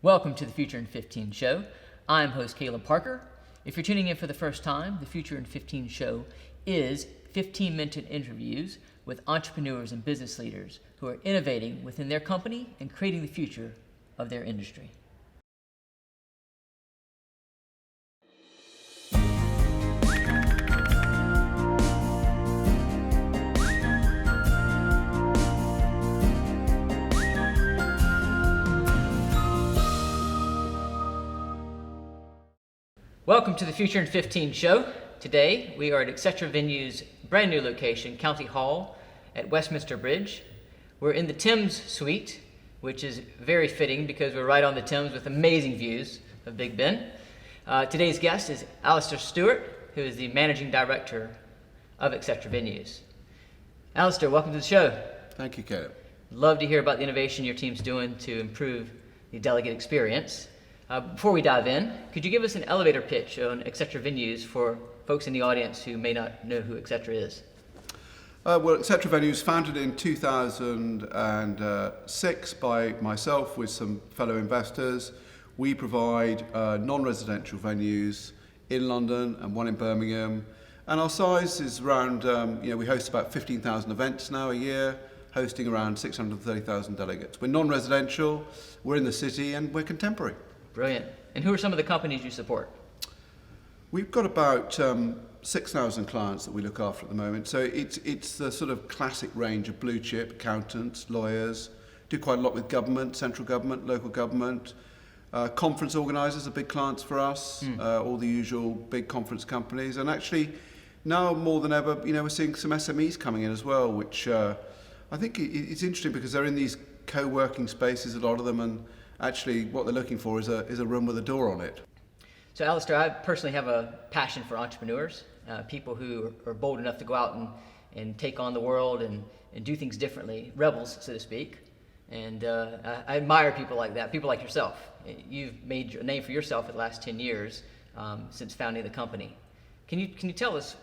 Welcome to the Future in 15 show. I'm host Caleb Parker. If you're tuning in for the first time, the Future in 15 show is 15-minute interviews with entrepreneurs and business leaders who are innovating within their company and creating the future of their industry. Welcome to the Future in 15 show. Today we are at etc.venues' brand new location, County Hall at Westminster Bridge. We're in the Thames Suite, which is very fitting because we're right on the Thames with amazing views of Big Ben. Today's guest is Alastair Stewart, who is the Managing Director of etc.venues. Alastair, welcome to the show. Thank you, Caleb. Love to hear about the innovation your team's doing to improve the delegate experience. Before we dive in, could you give us an elevator pitch on etc.venues for folks in the audience who may not know who Etcetra is? Well, etc.venues founded in 2006 by myself with some fellow investors. We provide non-residential venues in London and one in Birmingham. And our size is around, we host about 15,000 events now a year, hosting around 630,000 delegates. We're non-residential, we're in the city, and we're contemporary. Brilliant. And who are some of the companies you support? We've got about 6,000 clients that we look after at the moment. So it's the sort of classic range of blue chip accountants, lawyers, do quite a lot with government, central government, local government. Conference organisers are big clients for us, all the usual big conference companies. And actually, now more than ever, we're seeing some SMEs coming in as well, which I think it's interesting because they're in these co-working spaces, a lot of them, and actually what they're looking for is a room with a door on it. So Alastair, I personally have a passion for entrepreneurs, people who are bold enough to go out and take on the world and do things differently, rebels, so to speak. And I admire people like that, people like yourself. You've made a name for yourself for the last 10 years since founding the company. Can you tell us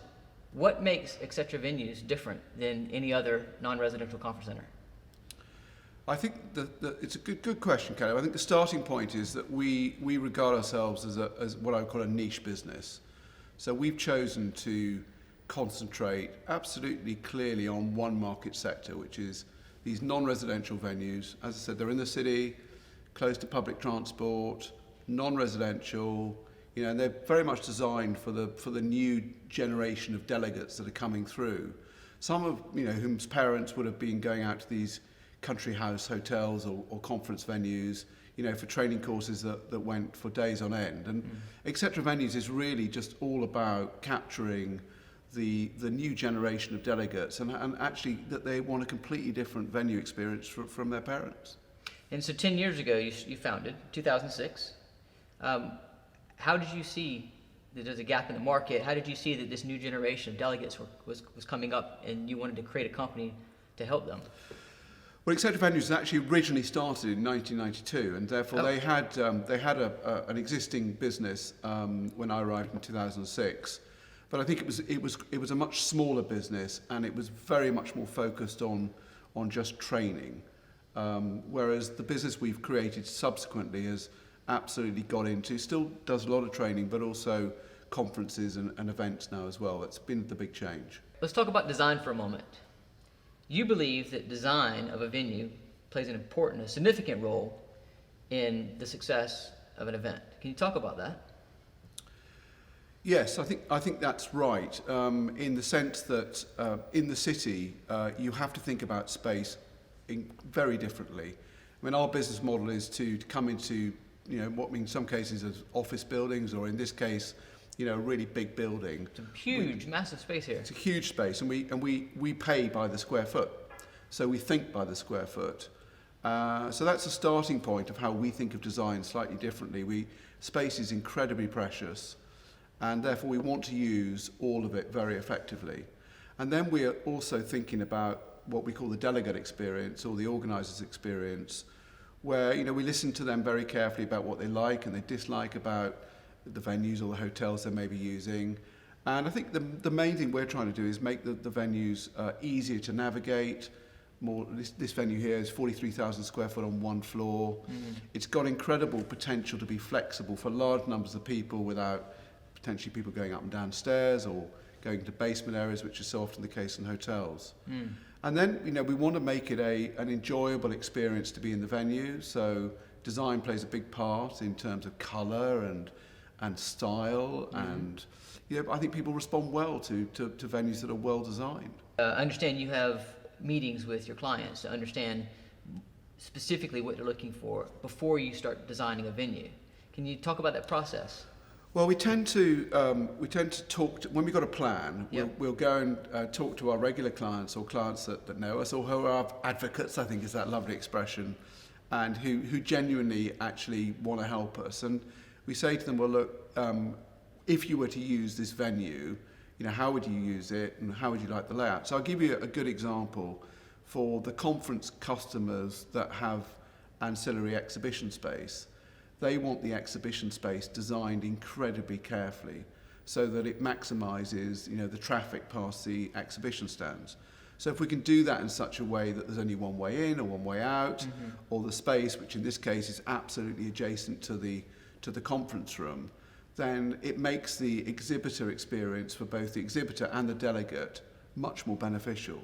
what makes etc.venues different than any other non-residential conference center? I think it's a good question, Caleb. I think the starting point is that we regard ourselves as what I would call a niche business. So we've chosen to concentrate absolutely clearly on one market sector, which is these non-residential venues. As I said, they're in the city, close to public transport, non-residential, and they're very much designed for the new generation of delegates that are coming through. Some of whose parents would have been going out to these country house hotels or conference venues, for training courses that went for days on end. And etc.venues is really just all about capturing the new generation of delegates and actually that they want a completely different venue experience from their parents. And so 10 years ago, you founded, 2006. How did you see that there's a gap in the market? How did you see that this new generation of delegates was coming up and you wanted to create a company to help them? Well, etc.venues actually originally started in 1992, and therefore they had an existing business when I arrived in 2006. But I think it was a much smaller business, and it was very much more focused on just training. Whereas the business we've created subsequently has absolutely got into, still does a lot of training, but also conferences and events now as well. That's been the big change. Let's talk about design for a moment. You believe that design of a venue plays a significant role in the success of an event. Can you talk about that? Yes, I think that's right. In the sense that in the city, you have to think about space very differently. I mean, our business model is to come into what in some cases is office buildings, or in this case, a really big building. It's a huge, massive space here. It's a huge space, and we pay by the square foot. So we think by the square foot. So that's a starting point of how we think of design slightly differently. Space is incredibly precious, and therefore we want to use all of it very effectively. And then we are also thinking about what we call the delegate experience or the organizer's experience, where we listen to them very carefully about what they like and they dislike about the venues or the hotels they may be using. And I think the main thing we're trying to do is make the venues easier to navigate, This venue here is 43,000 square foot on one floor. It's got incredible potential to be flexible for large numbers of people without potentially people going up and down stairs or going to basement areas, which is so often the case in hotels. And then, we want to make it an enjoyable experience to be in the venue. So design plays a big part in terms of colour and style. And I think people respond well to venues that are well designed. I understand you have meetings with your clients to understand specifically what they're looking for before you start designing a venue. Can you talk about that process? Well, we tend to talk when we've got a plan. We'll go and talk to our regular clients or clients that know us, or who are advocates, I think is that lovely expression, and who genuinely actually want to help us. And we say to them, well, look, if you were to use this venue, how would you use it and how would you like the layout? So I'll give you a good example for the conference customers that have ancillary exhibition space. They want the exhibition space designed incredibly carefully so that it maximises, the traffic past the exhibition stands. So if we can do that in such a way that there's only one way in or one way out, or the space, which in this case is absolutely adjacent to the conference room, then it makes the exhibitor experience for both the exhibitor and the delegate much more beneficial.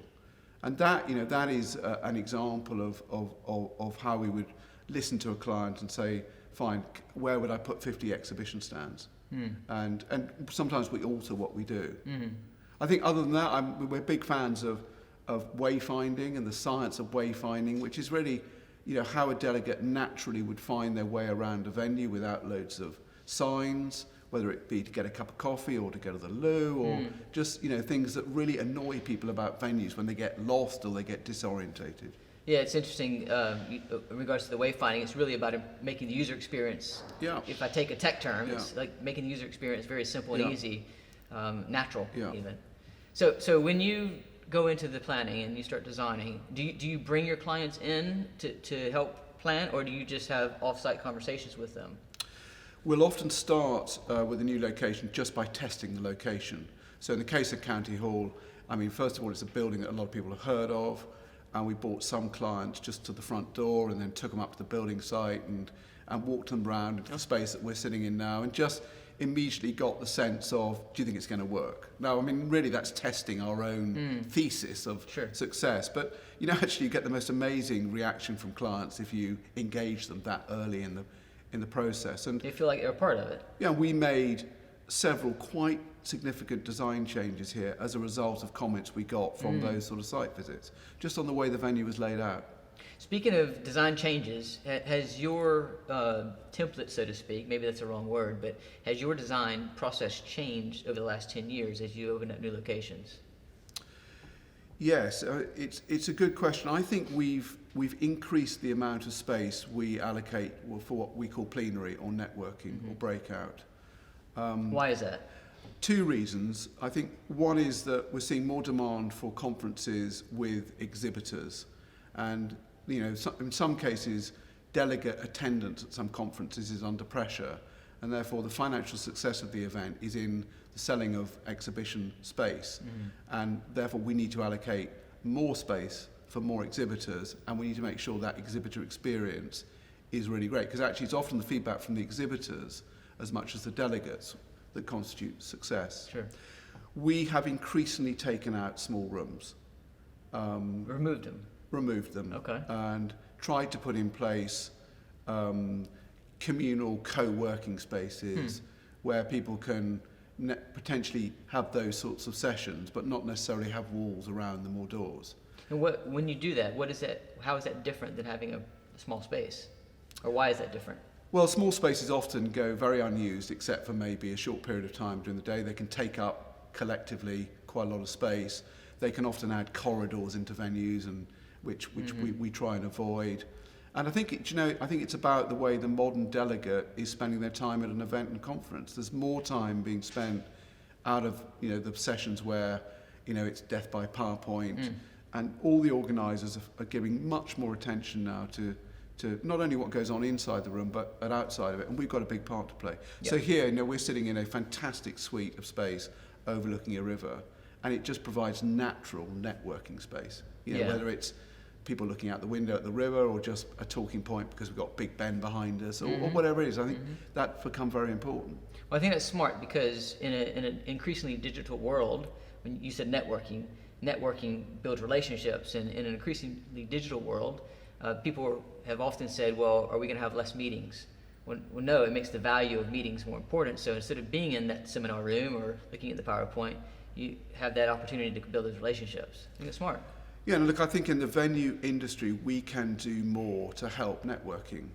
And that, that is an example of how we would listen to a client and say, fine, where would I put 50 exhibition stands? And sometimes we alter what we do. I think other than that, we're big fans of wayfinding and the science of wayfinding, which is really, how a delegate naturally would find their way around a venue without loads of signs, whether it be to get a cup of coffee or to go to the loo, or just, things that really annoy people about venues when they get lost or they get disorientated. Yeah, it's interesting. In regards to the wayfinding, it's really about making the user experience. Yeah. If I take a tech term, it's like making the user experience very simple and easy, natural even. So when you go into the planning and you start designing, do you bring your clients in to help plan, or do you just have off-site conversations with them? We'll often start with a new location just by testing the location. So in the case of County Hall, first of all, it's a building that a lot of people have heard of. And we brought some clients just to the front door and then took them up to the building site and walked them around into the space that we're sitting in now, and just immediately got the sense of, do you think it's going to work? Now, really that's testing our own thesis of success. But, actually you get the most amazing reaction from clients if you engage them that early in the process. And they feel like they're a part of it. Yeah, we made several quite significant design changes here as a result of comments we got from those sort of site visits, just on the way the venue was laid out. Speaking of design changes, has your template, so to speak, maybe that's the wrong word, but has your design process changed over the last 10 years as you open up new locations? Yes, it's a good question. I think we've increased the amount of space we allocate for what we call plenary or networking or breakout. Why is that? Two reasons. I think one is that we're seeing more demand for conferences with exhibitors, and in some cases delegate attendance at some conferences is under pressure, and therefore the financial success of the event is in the selling of exhibition space, and therefore we need to allocate more space for more exhibitors, and we need to make sure that exhibitor experience is really great, because actually it's often the feedback from the exhibitors as much as the delegates that constitute success. Sure. We have increasingly taken out small rooms. Removed them. Okay. And tried to put in place communal co-working spaces where people can potentially have those sorts of sessions, but not necessarily have walls around them or doors. And when you do that, how is that different than having a small space? Or why is that different? Well, small spaces often go very unused, except for maybe a short period of time during the day. They can take up collectively quite a lot of space. They can often add corridors into venues, and which we try and avoid. And I think it's about the way the modern delegate is spending their time at an event and conference. There's more time being spent out of the sessions where it's death by PowerPoint, and all the organisers are giving much more attention now to not only what goes on inside the room, but outside of it, and we've got a big part to play. Yep. So here, we're sitting in a fantastic suite of space overlooking a river, and it just provides natural networking space. Whether it's people looking out the window at the river, or just a talking point because we've got Big Ben behind us, or whatever it is. I think that's become very important. Well, I think that's smart because in an increasingly digital world, when you said networking builds relationships, and in an increasingly digital world, people have often said, well, are we going to have less meetings? Well, no, it makes the value of meetings more important. So instead of being in that seminar room or looking at the PowerPoint, you have that opportunity to build those relationships. I think it's smart. Yeah, and look, I think in the venue industry, we can do more to help networking.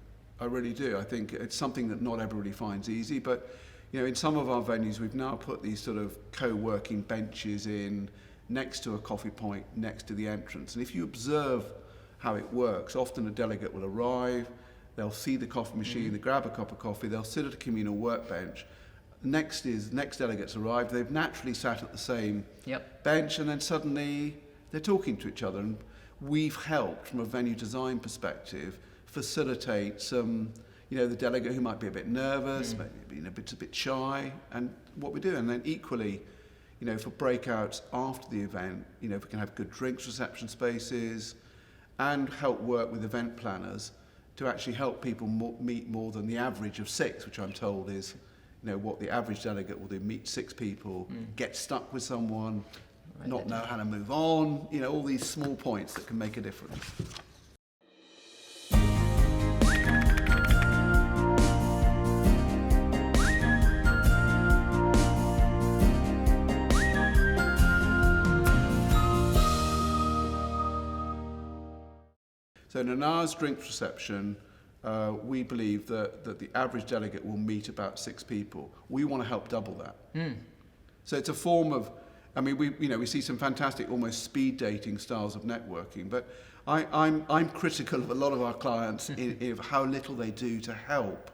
I really do. I think it's something that not everybody finds easy, but in some of our venues, we've now put these sort of co-working benches in next to a coffee point, next to the entrance. And if you observe how it works, often a delegate will arrive, they'll see the coffee machine, they grab a cup of coffee, they'll sit at a communal workbench. Next delegates arrive, they've naturally sat at the same bench, and then suddenly they're talking to each other. And we've helped, from a venue design perspective, facilitate some, the delegate who might be a bit nervous, maybe a bit shy, and what we do. And then equally, for breakouts after the event, if we can have good drinks reception spaces, and help work with event planners to actually help people meet more than the average of 6, which I'm told is, what the average delegate will do: meet 6 people, get stuck with someone, not know how to move on, all these small points that can make a difference. So in an hour's drinks reception, we believe that the average delegate will meet about 6 people. We want to help double that. So it's a form of, we see some fantastic, almost speed dating styles of networking, but I'm critical of a lot of our clients of how little they do to help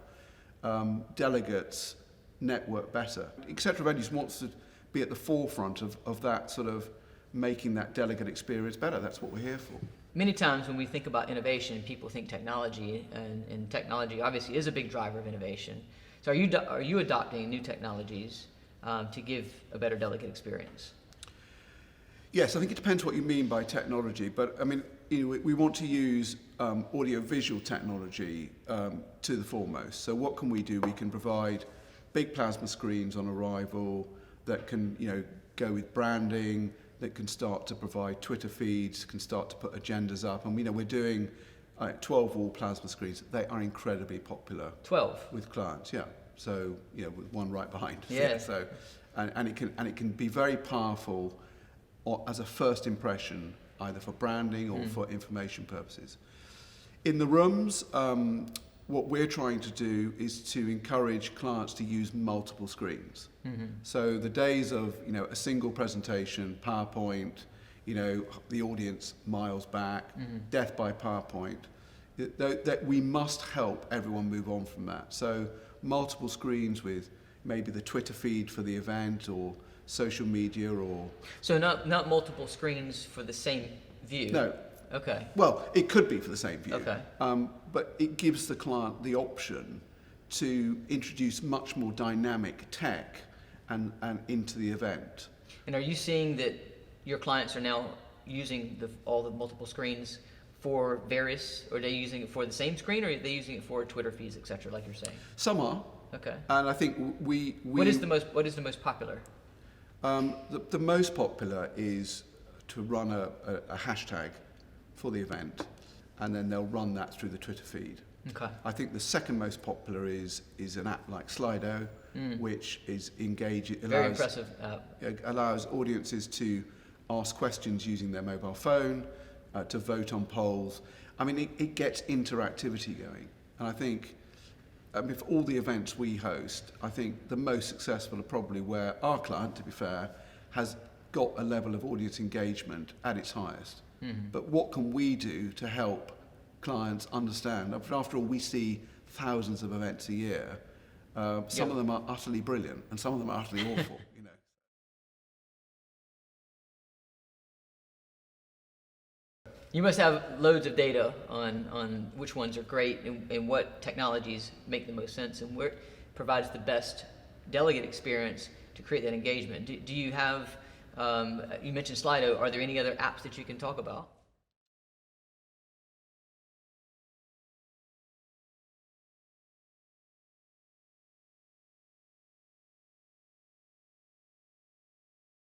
delegates network better. Etcetra.venues wants to be at the forefront of that sort of making that delegate experience better. That's what we're here for. Many times when we think about innovation, people think technology, and technology obviously is a big driver of innovation. So are you adopting new technologies to give a better delegate experience? Yes, I think it depends what you mean by technology, but we want to use audio-visual technology to the foremost. So what can we do? We can provide big plasma screens on arrival that can go with branding, that can start to provide Twitter feeds, can start to put agendas up. And we're doing 12-wall plasma screens. They are incredibly popular. 12? With clients, yeah. So, with one right behind. Yeah. So, and it can be very powerful as a first impression, either for branding or for information purposes. In the rooms, what we're trying to do is to encourage clients to use multiple screens. So the days of a single presentation, PowerPoint, the audience miles back, death by PowerPoint, that we must help everyone move on from that. So multiple screens with maybe the Twitter feed for the event, or social media, or... So not multiple screens for the same view? No. Okay. Well, it could be for the same view. Okay. But it gives the client the option to introduce much more dynamic tech and into the event. And are you seeing that your clients are now using all the multiple screens for various, or are they using it for the same screen, or are they using it for Twitter feeds, etc., like you're saying? Some are. Okay. And I think we What is the most popular? The most popular is to run a hashtag for the event, and then they'll run that through the Twitter feed. Okay. I think the second most popular is an app like Slido, which is engaging. Very impressive app. Allows audiences to ask questions using their mobile phone, to vote on polls. It gets interactivity going. And I think for all the events we host, I think the most successful are probably where our client, to be fair, has got a level of audience engagement at its highest. But what can we do to help clients understand? After all, we see thousands of events a year. Some of them are utterly brilliant, and some of them are utterly awful. You must have loads of data on which ones are great and what technologies make the most sense and where provides the best delegate experience to create that engagement. Do you have, you mentioned Slido, are there any other apps that you can talk about?